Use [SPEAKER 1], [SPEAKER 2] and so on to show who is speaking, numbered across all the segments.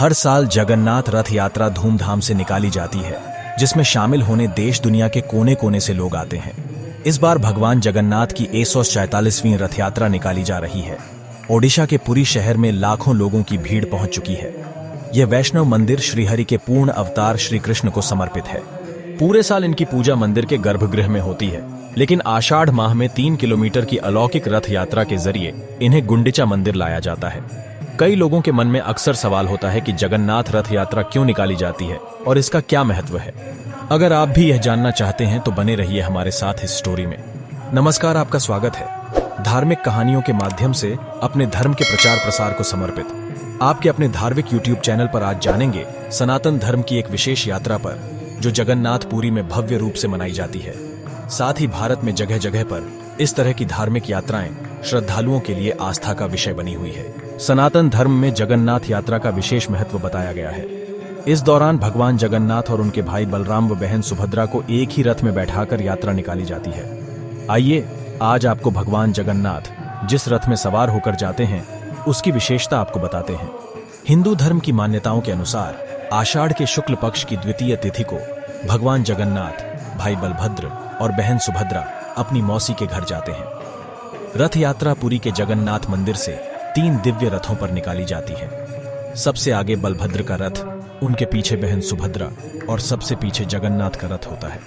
[SPEAKER 1] हर साल जगन्नाथ रथ यात्रा धूमधाम से निकाली जाती है, जिसमें शामिल होने देश दुनिया के कोने कोने से लोग आते हैं। इस बार भगवान जगन्नाथ की 144वीं रथ यात्रा निकाली जा रही है। ओडिशा के पुरी शहर में लाखों लोगों की भीड़ पहुंच चुकी है। यह वैष्णव मंदिर श्रीहरि के पूर्ण अवतार श्री कृष्ण को समर्पित है। पूरे साल इनकी पूजा मंदिर के गर्भगृह में होती है, लेकिन आषाढ़ माह में 3 किलोमीटर की अलौकिक रथ यात्रा के जरिए इन्हें गुंडिचा मंदिर लाया जाता है। कई लोगों के मन में अक्सर सवाल होता है कि जगन्नाथ रथ यात्रा क्यों निकाली जाती है और इसका क्या महत्व है। अगर आप भी यह जानना चाहते हैं तो बने रहिए हमारे साथ इस स्टोरी में। नमस्कार, आपका स्वागत है धार्मिक कहानियों के माध्यम से अपने धर्म के प्रचार प्रसार को समर्पित आपके अपने धार्मिक यूट्यूब चैनल पर। आज जानेंगे सनातन धर्म की एक विशेष यात्रा पर, जो जगन्नाथ पुरी में भव्य रूप से मनाई जाती है। साथ ही भारत में जगह जगह पर इस तरह की धार्मिक यात्राएं श्रद्धालुओं के लिए आस्था का विषय बनी हुई है। सनातन धर्म में जगन्नाथ यात्रा का विशेष महत्व बताया गया है। इस दौरान भगवान जगन्नाथ और उनके भाई बलराम व बहन सुभद्रा को एक ही रथ में बैठाकर यात्रा निकाली जाती है। आइए आज आपको भगवान जगन्नाथ जिस रथ में सवार होकर जाते हैं उसकी विशेषता आपको बताते हैं। हिंदू धर्म की मान्यताओं के अनुसार आषाढ़ के शुक्ल पक्ष की द्वितीय तिथि को भगवान जगन्नाथ, भाई बलभद्र और बहन सुभद्रा अपनी मौसी के घर जाते हैं। रथ यात्रा पुरी के जगन्नाथ मंदिर से 3 दिव्य रथों पर निकाली जाती है। सबसे आगे बलभद्र का रथ, उनके पीछे बहन सुभद्रा और सबसे पीछे जगन्नाथ का रथ होता है।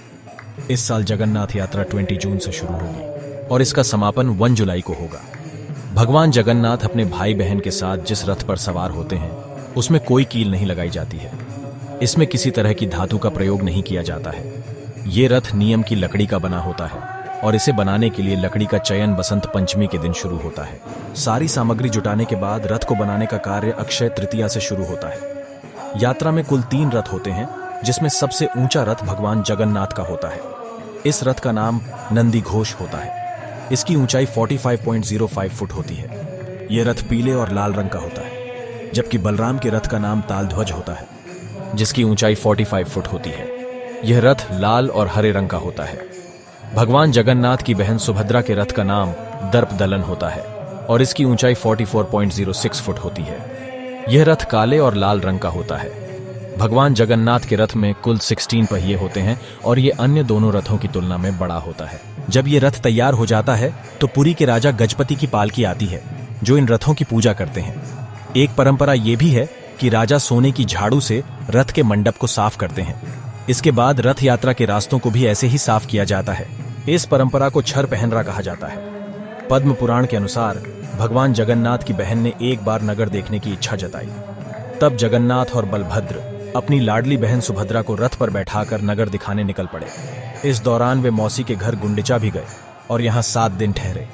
[SPEAKER 1] इस साल जगन्नाथ यात्रा 20 जून से शुरू होगी और इसका समापन 1 जुलाई को होगा। भगवान जगन्नाथ अपने भाई बहन के साथ जिस रथ पर सवार होते हैं उसमें कोई कील नहीं लगाई जाती है। इसमें किसी तरह की धातु का प्रयोग नहीं किया जाता है। ये रथ नियम की लकड़ी का बना होता है और इसे बनाने के लिए लकड़ी का चयन बसंत पंचमी के दिन शुरू होता है। सारी सामग्री जुटाने के बाद रथ को बनाने का कार्य अक्षय तृतीया से शुरू होता है। यात्रा में कुल 3 रथ होते हैं, जिसमें सबसे ऊंचा रथ भगवान जगन्नाथ का होता है। इस रथ का नाम नंदी घोष होता है। इसकी ऊंचाई 45.05 फुट होती है। यह रथ पीले और लाल रंग का होता है, जबकि बलराम के रथ का नाम तालध्वज होता है, जिसकी ऊंचाई 45 फुट होती है। यह रथ लाल और हरे रंग का होता है। भगवान जगन्नाथ की बहन सुभद्रा के रथ का नाम दर्पदलन होता है और इसकी ऊंचाई 44.06 फुट होती है। यह रथ काले और लाल रंग का होता है। भगवान जगन्नाथ के रथ में कुल 16 पहिए होते हैं और ये अन्य दोनों रथों की तुलना में बड़ा होता है। जब ये रथ तैयार हो जाता है तो पुरी के राजा गजपति की पालकी आती है, जो इन रथों की पूजा करते हैं। एक परंपरा ये भी है कि राजा सोने की झाड़ू से रथ के मंडप को साफ करते हैं। इसके बाद रथ यात्रा के रास्तों को भी ऐसे ही साफ किया जाता है। इस परंपरा को छर पहनरा कहा जाता है। पद्म पुराण के अनुसार भगवान जगन्नाथ की बहन ने एक बार नगर देखने की इच्छा जताई। तब जगन्नाथ और बलभद्र अपनी लाडली बहन सुभद्रा को रथ पर बैठाकर नगर दिखाने निकल पड़े। इस दौरान वे मौसी के घर गुंडिचा भी गए और यहाँ 7 दिन ठहरे।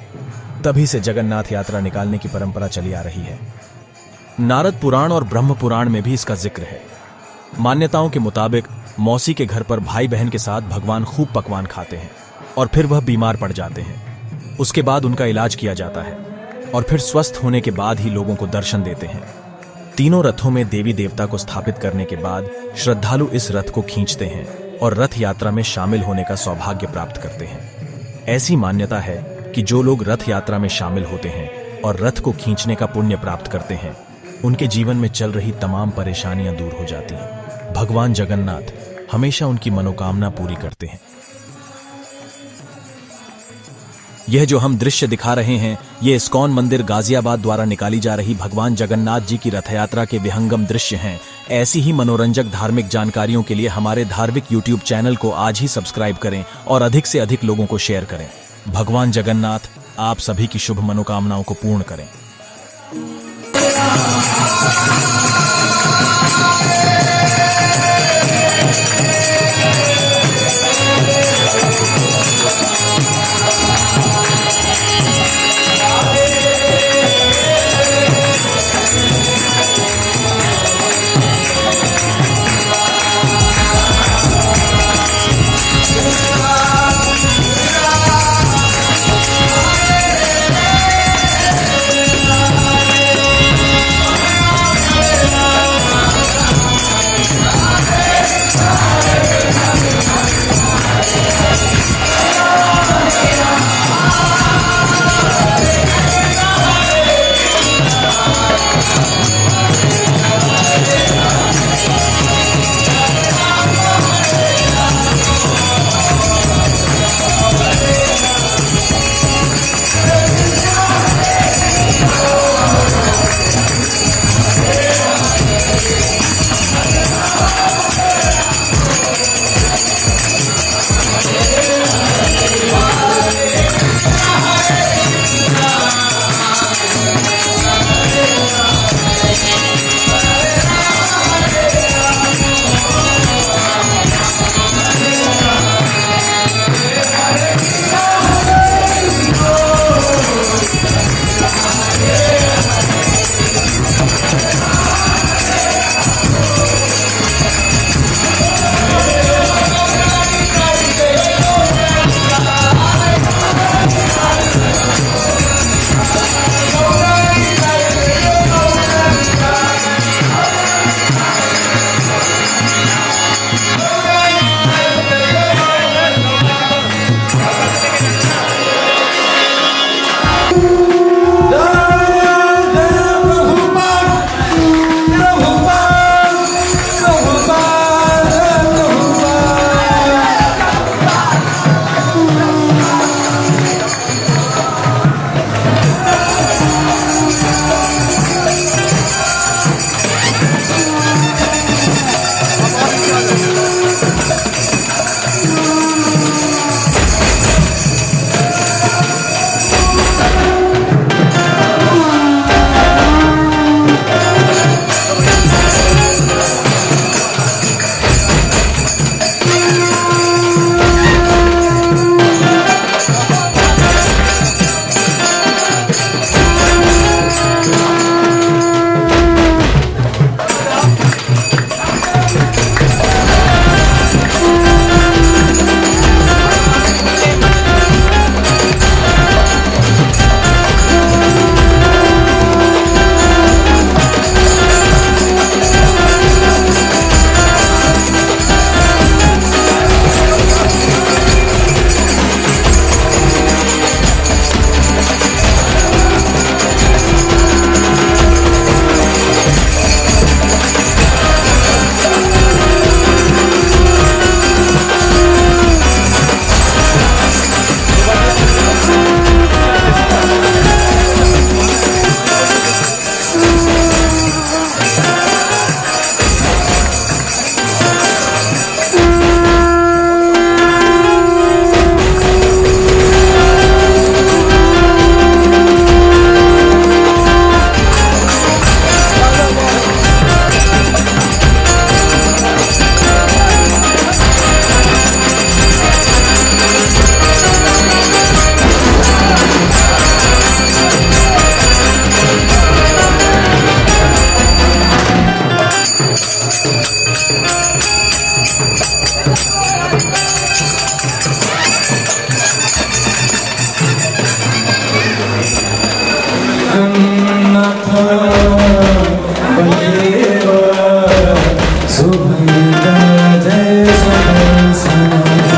[SPEAKER 1] तभी से जगन्नाथ यात्रा निकालने की परंपरा चली आ रही है। नारद पुराण और ब्रह्म पुराण में भी इसका जिक्र है। मान्यताओं के मुताबिक मौसी के घर पर भाई बहन के साथ भगवान खूब पकवान खाते हैं और फिर वह बीमार पड़ जाते हैं। उसके बाद उनका इलाज किया जाता है और फिर स्वस्थ होने के बाद ही लोगों को दर्शन देते हैं। तीनों रथों में देवी देवता को स्थापित करने के बाद श्रद्धालु इस रथ को खींचते हैं और रथ यात्रा में शामिल होने का सौभाग्य प्राप्त करते हैं। ऐसी मान्यता है कि जो लोग रथ यात्रा में शामिल होते हैं और रथ को खींचने का पुण्य प्राप्त करते हैं, उनके जीवन में चल रही तमाम परेशानियां दूर हो जाती हैं। भगवान जगन्नाथ हमेशा उनकी मनोकामना पूरी करते हैं। यह जो हम दृश्य दिखा रहे हैं, ये इस्कॉन मंदिर गाजियाबाद द्वारा निकाली जा रही भगवान जगन्नाथ जी की रथ यात्रा के विहंगम दृश्य हैं। ऐसी ही मनोरंजक धार्मिक जानकारियों के लिए हमारे धार्मिक यूट्यूब चैनल को आज ही सब्सक्राइब करें और अधिक से अधिक लोगों को शेयर करें। भगवान जगन्नाथ आप सभी की शुभ मनोकामनाओं को पूर्ण करें।
[SPEAKER 2] बलदेवा सुभद्रा जय सुदर्शना।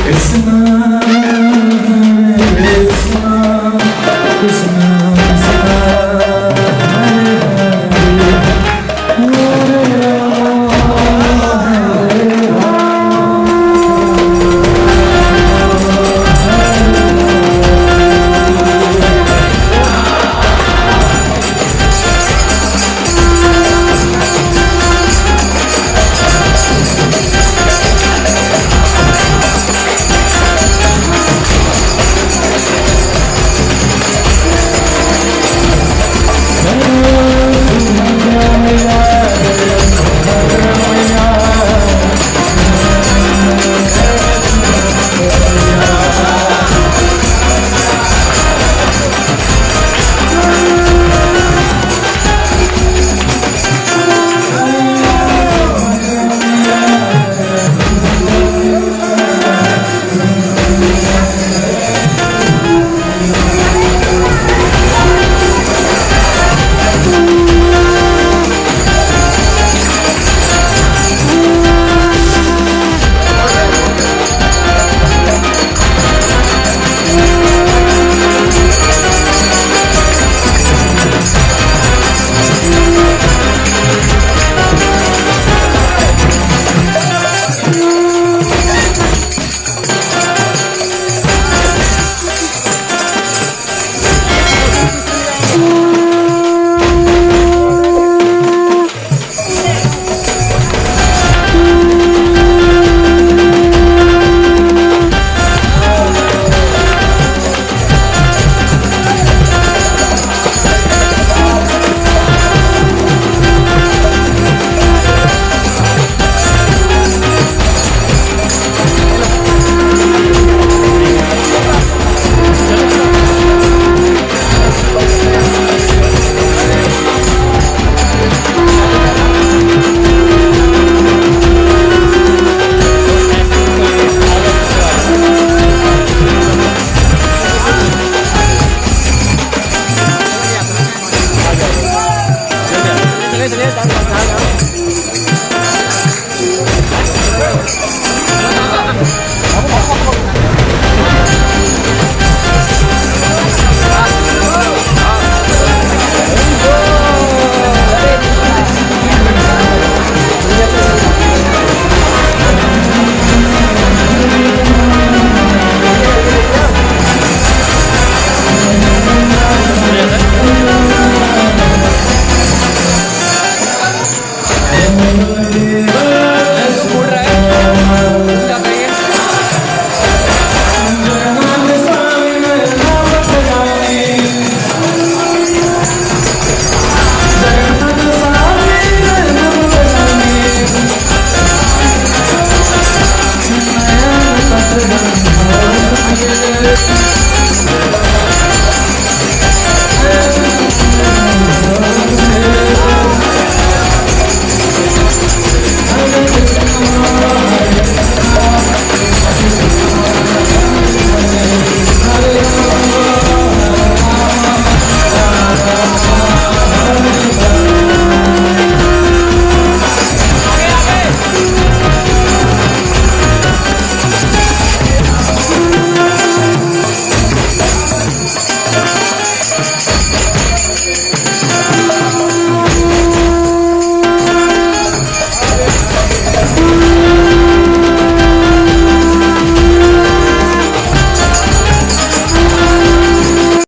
[SPEAKER 2] Krishna